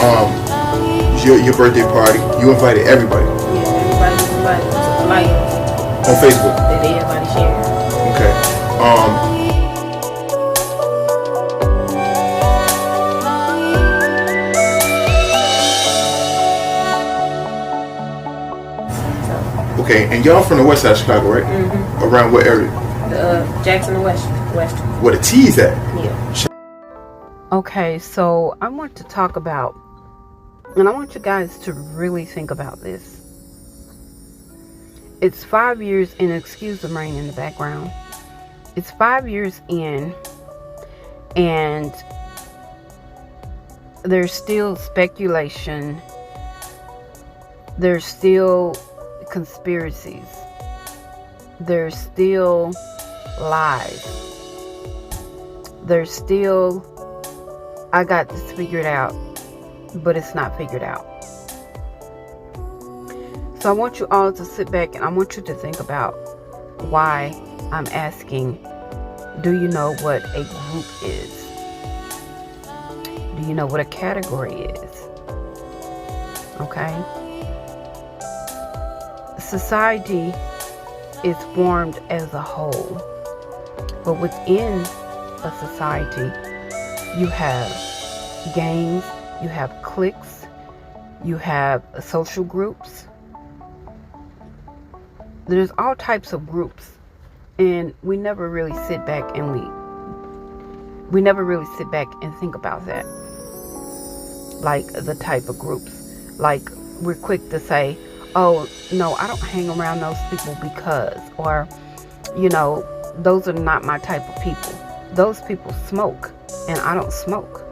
Um, your birthday party, you invited everybody Yeah, everybody was invited. It was a flyer on Facebook. that everybody shared. Okay. So, Okay, and y'all from the west side of Chicago, right? Around what area? the Jackson and West. Where the T's at? Yeah. Okay, so I want to talk about, and I want you guys to really think about this. It's 5 years, and excuse the rain in the background. It's 5 years in, and there's still speculation. There's still conspiracies. There's still lies. There's still, I got this figured out, but it's not figured out. So I want you all to sit back and I want you to think about why I'm asking, do you know what a group is? Do you know what a category is? Okay? Society is formed as a whole, but within a society, you have gangs, you have cliques, you have social groups. There's all types of groups, and we never really sit back and we never really sit back and think about that. Like the type of groups, like we're quick to say, oh no, I don't hang around those people because, or those are not my type of people. Those people smoke and I don't smoke.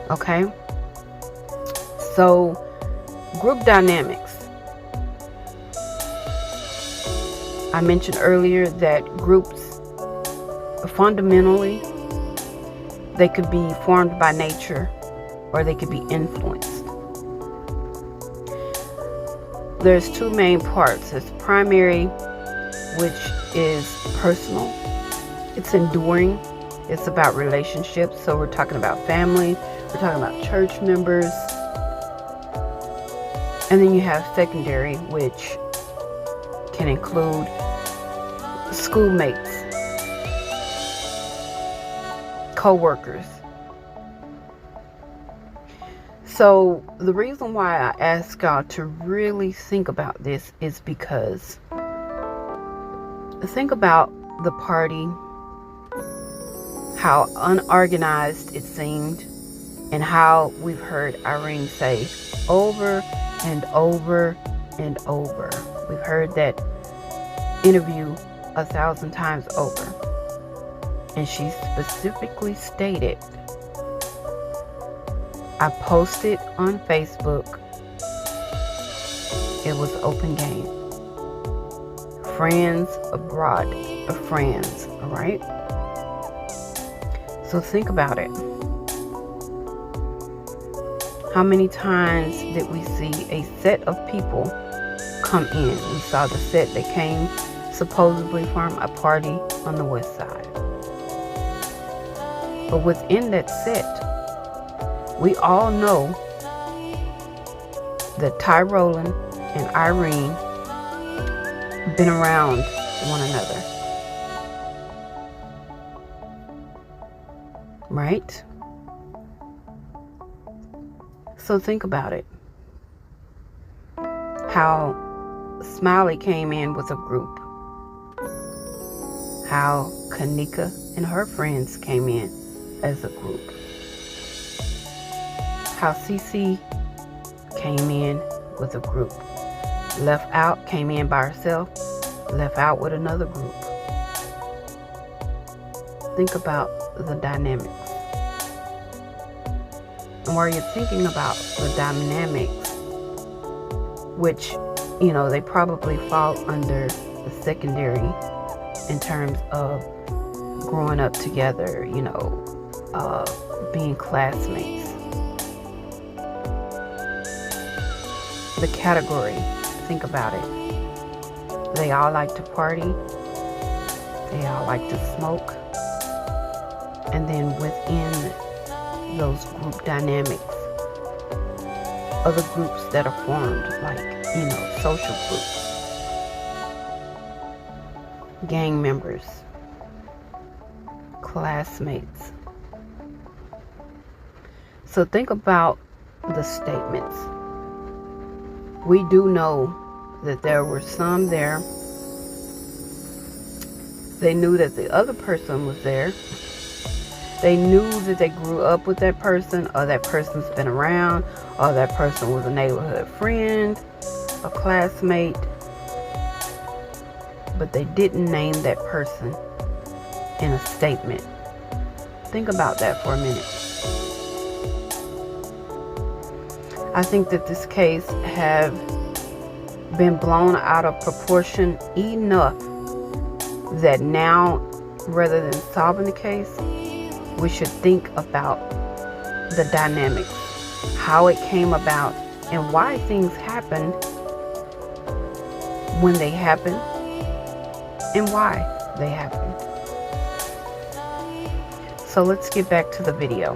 Okay, so group dynamics. I mentioned earlier that groups, fundamentally, they could be formed by nature or they could be influenced. There's two main parts. There's primary, which is personal. It's enduring. It's about relationships. So we're talking about family. We're talking about church members. And then you have secondary, which can include schoolmates, co-workers. So the reason why I ask y'all to really think about this is because think about the party, how unorganized it seemed, and how we've heard Irene say over and over and over. We've heard that interview 1,000 times over, and she specifically stated, I posted on Facebook, it was open game. Friends abroad of friends, all right? So think about it. How many times did we see a set of people come in? We saw the set that came supposedly from a party on the west side. But within that set, we all know that Ty Rowland and Irene been around one another. Right? So think about it. How Smiley came in with a group. How Kanika and her friends came in as a group. How Cece came in with a group. Left Out came in by herself. Left Out with another group. Think about the dynamics. And while you're thinking about the dynamics, which, they probably fall under the secondary in terms of growing up together, being classmates. The category, think about it. They all like to party. They all like to smoke. And then within those group dynamics, other groups that are formed, like, social groups, gang members, classmates. So think about the statements. We do know that there were some there. They knew that the other person was there. They knew that they grew up with that person, or that person's been around, or that person was a neighborhood friend, a classmate. But they didn't name that person in a statement. Think about that for a minute. I think that this case have been blown out of proportion enough that now, rather than solving the case, we should think about the dynamics, how it came about, and why things happened when they happened, and why they happened. So let's get back to the video.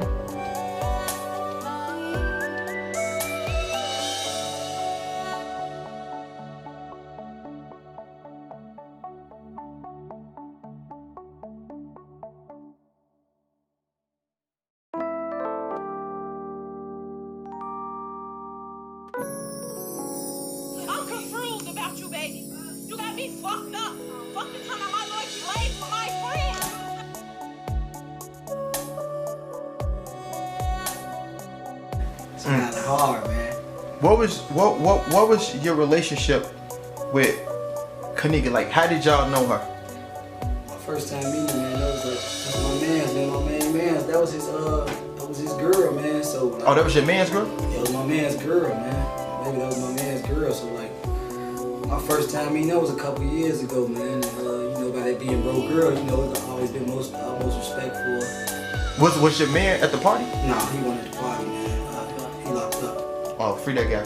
I'm confused about you, baby. You got me fucked up. Fucking time I might like you laid for my friend. It's kind of hard, man. What was your relationship with Kanika? Like, how did y'all know her? My first time meeting him, man, that's my man's, man, my main man's. That was his girl, man. So like, Oh, that was your man's girl? That was my man's girl, man. Maybe that was my man's girl. So like, my first time meeting that was a couple years ago, man. And by that being bro girl, it's always been most respectful. Was your man at the party? Nah, he wasn't at the party, man. He locked up. Oh, free that guy.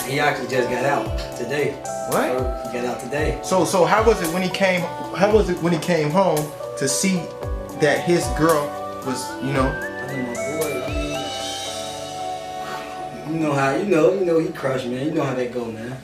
He actually just got out today. What? He got out today. So how was it when he came? How was it when he came home to see that his girl was, I think my boy, you know how, he crushed, man. You know how that go, man.